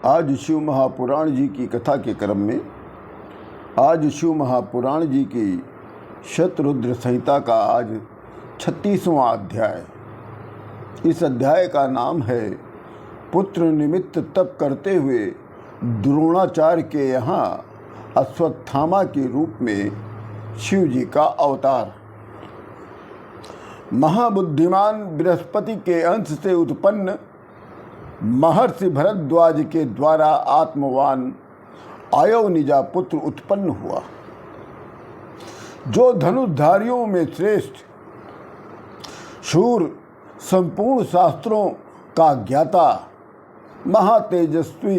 आज शिव महापुराण जी की कथा के क्रम में आज शिव महापुराण जी की शतरुद्र संहिता का आज 36वां अध्याय। इस अध्याय का नाम है पुत्र निमित्त तप करते हुए द्रोणाचार्य के यहाँ अश्वत्थामा के रूप में शिव जी का अवतार। महाबुद्धिमान बृहस्पति के अंश से उत्पन्न महर्षि भरद्वाज के द्वारा आत्मवान आयोनिजा पुत्र उत्पन्न हुआ, जो धनुर्धारियों में श्रेष्ठ, शूर, संपूर्ण शास्त्रों का ज्ञाता, महातेजस्वी,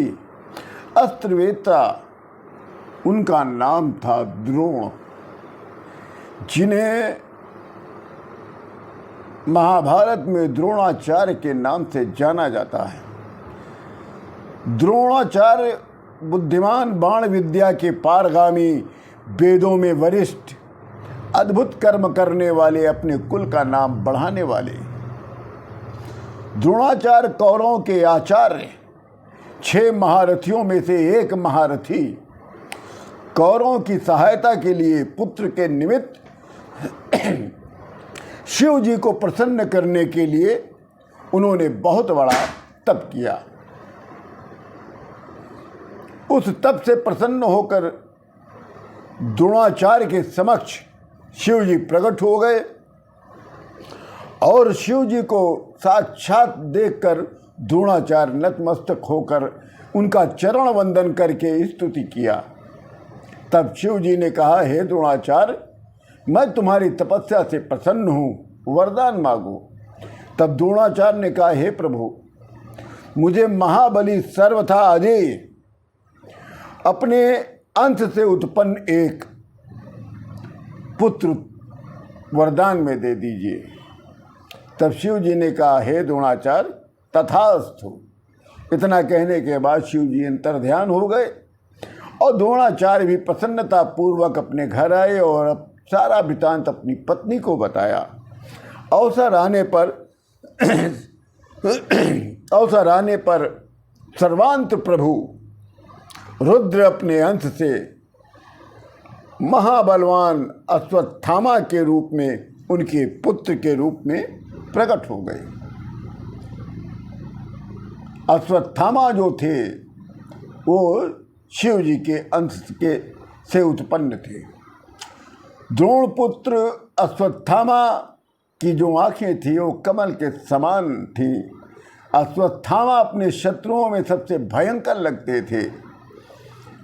अस्त्रवेत्ता। उनका नाम था द्रोण, जिन्हें महाभारत में द्रोणाचार्य के नाम से जाना जाता है। द्रोणाचार्य बुद्धिमान, बाण विद्या के पारगामी, वेदों में वरिष्ठ, अद्भुत कर्म करने वाले, अपने कुल का नाम बढ़ाने वाले। द्रोणाचार्य कौरवों के आचार्य, 6 महारथियों में से एक महारथी। कौरवों की सहायता के लिए पुत्र के निमित्त शिव जी को प्रसन्न करने के लिए उन्होंने बहुत बड़ा तप किया। उस तप से प्रसन्न होकर द्रोणाचार्य के समक्ष शिव जी प्रकट हो गए और शिव जी को साक्षात देखकर द्रोणाचार्य नतमस्तक होकर उनका चरण वंदन करके स्तुति किया। तब शिव जी ने कहा, हे द्रोणाचार्य, मैं तुम्हारी तपस्या से प्रसन्न हूँ, वरदान मांगो। तब द्रोणाचार्य ने कहा, हे प्रभु, मुझे महाबली सर्वथा अजेय अपने अंश से उत्पन्न एक पुत्र वरदान में दे दीजिए। तब शिव जी ने कहा, हे द्रोणाचार्य, तथास्तु। इतना कहने के बाद शिव जी अंतर्ध्यान हो गए और द्रोणाचार्य भी प्रसन्नता पूर्वक अपने घर आए और सारा वृत्तांत अपनी पत्नी को बताया। अवसर आने पर सर्वांत प्रभु रुद्र अपने अंश से महाबलवान अश्वत्थामा के रूप में, उनके पुत्र के रूप में प्रकट हो गए। अश्वत्थामा जो थे वो शिव जी के अंश से उत्पन्न थे। द्रोणपुत्र अश्वत्थामा की जो आंखें थी वो कमल के समान थी। अश्वत्थामा अपने शत्रुओं में सबसे भयंकर लगते थे।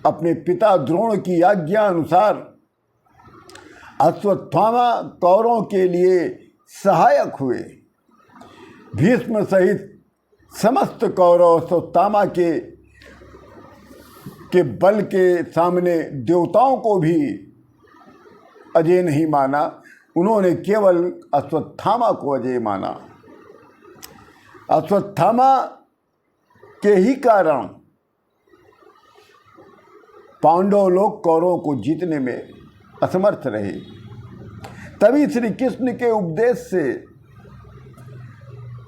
अपने पिता द्रोण की आज्ञा अनुसार अश्वत्थामा कौरवों के लिए सहायक हुए। भीष्म सहित समस्त कौरव अश्वत्थामा के बल के सामने देवताओं को भी अजय नहीं माना, उन्होंने केवल अश्वत्थामा को अजय माना। अश्वत्थामा के ही कारण पांडव लोग कौरवों को जीतने में असमर्थ रहे। तभी श्री कृष्ण के उपदेश से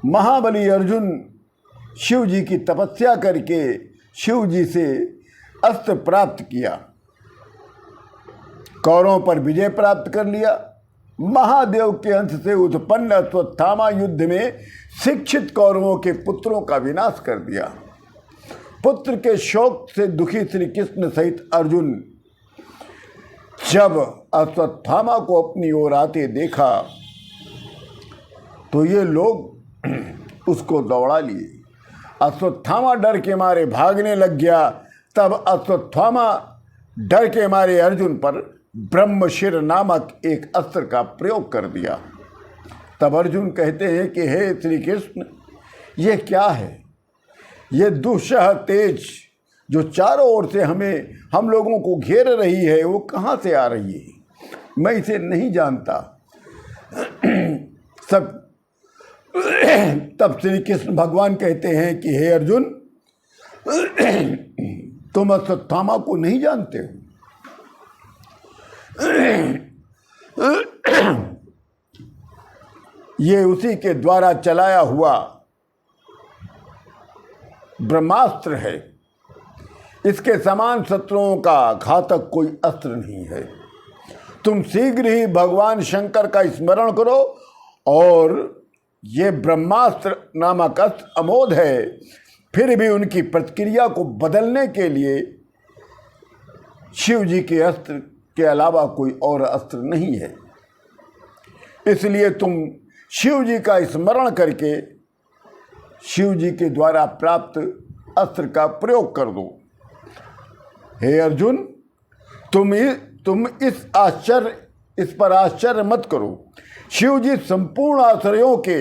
महाबली अर्जुन शिव जी की तपस्या करके शिव जी से अस्त्र प्राप्त किया, कौरवों पर विजय प्राप्त कर लिया। महादेव के अंश से उत्पन्न अश्वत्थामा युद्ध में शिक्षित कौरवों के पुत्रों का विनाश कर दिया। पुत्र के शोक से दुखी श्री कृष्ण सहित अर्जुन जब अश्वत्थामा को अपनी ओर आते देखा तो ये लोग उसको दौड़ा लिए। अश्वत्थामा डर के मारे भागने लग गया। तब अश्वत्थामा डर के मारे अर्जुन पर ब्रह्मशिर नामक एक अस्त्र का प्रयोग कर दिया। तब अर्जुन कहते हैं कि हे श्री कृष्ण, ये क्या है? ये दुस्सह तेज जो चारों ओर से हम लोगों को घेर रही है, वो कहाँ से आ रही है? मैं इसे नहीं जानता। तब श्री कृष्ण भगवान कहते हैं कि हे अर्जुन, तुम अश्वत्थामा को नहीं जानते हो। ये उसी के द्वारा चलाया हुआ ब्रह्मास्त्र है इसके समान शत्रुओं का घातक कोई अस्त्र नहीं है। तुम शीघ्र ही भगवान शंकर का स्मरण करो और ये ब्रह्मास्त्र नामक अस्त्र अमोघ है, फिर भी उनकी प्रतिक्रिया को बदलने के लिए शिव जी के अस्त्र के अलावा कोई और अस्त्र नहीं है। इसलिए तुम शिव जी का स्मरण करके शिव जी के द्वारा प्राप्त अस्त्र का प्रयोग कर दो। हे अर्जुन, तुम इस पर आश्चर्य मत करो। शिव जी संपूर्ण आश्रयों के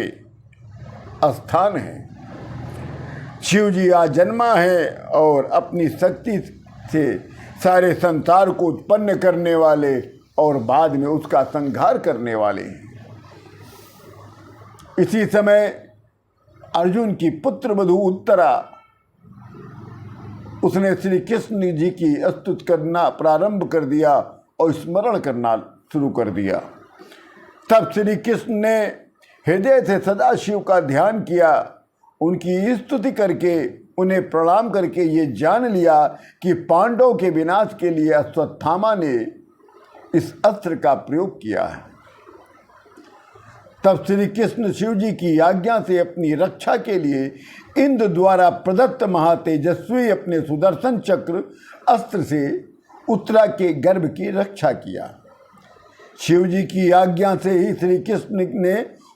स्थान हैं। शिव जी आजन्मा है और अपनी शक्ति से सारे संसार को उत्पन्न करने वाले और बाद में उसका संहार करने वाले हैं। इसी समय अर्जुन की पुत्र वधू उत्तरा, उसने श्री कृष्ण जी की स्तुति करना प्रारंभ कर दिया और स्मरण करना शुरू कर दिया। तब श्री कृष्ण ने हृदय से सदाशिव का ध्यान किया, उनकी स्तुति करके उन्हें प्रणाम करके ये जान लिया कि पांडवों के विनाश के लिए अश्वत्थामा ने इस अस्त्र का प्रयोग किया है। तब श्री कृष्ण शिव जी की आज्ञा से अपनी रक्षा के लिए इंद्र द्वारा प्रदत्त महातेजस्वी अपने सुदर्शन चक्र अस्त्र से उत्तरा के गर्भ की रक्षा किया। शिव जी की आज्ञा से ही श्री कृष्ण ने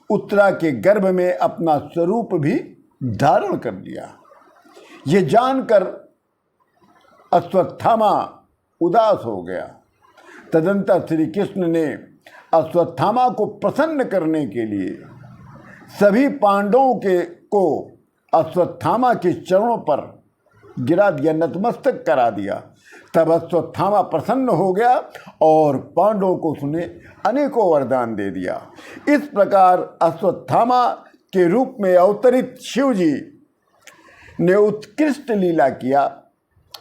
उत्तरा के गर्भ में अपना स्वरूप भी धारण कर लिया। ये जानकर अश्वत्थामा उदास हो गया। तदंतर श्री कृष्ण ने अश्वत्थामा को प्रसन्न करने के लिए सभी पांडवों को अश्वत्थामा के चरणों पर गिरा दिया, नतमस्तक करा दिया। तब अश्वत्थामा प्रसन्न हो गया और पांडवों को उसने अनेकों वरदान दे दिया। इस प्रकार अश्वत्थामा के रूप में अवतरित शिव जी ने उत्कृष्ट लीला किया।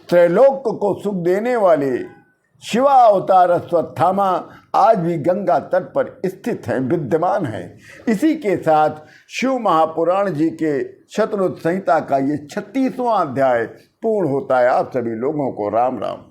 त्रैलोक को सुख देने वाले शिवा अवतार अश्वत्थामा आज भी गंगा तट पर स्थित हैं, विद्यमान है। इसी के साथ शिव महापुराण जी के शतरुद्ध संहिता का ये 36वां अध्याय पूर्ण होता है। आप सभी लोगों को राम राम।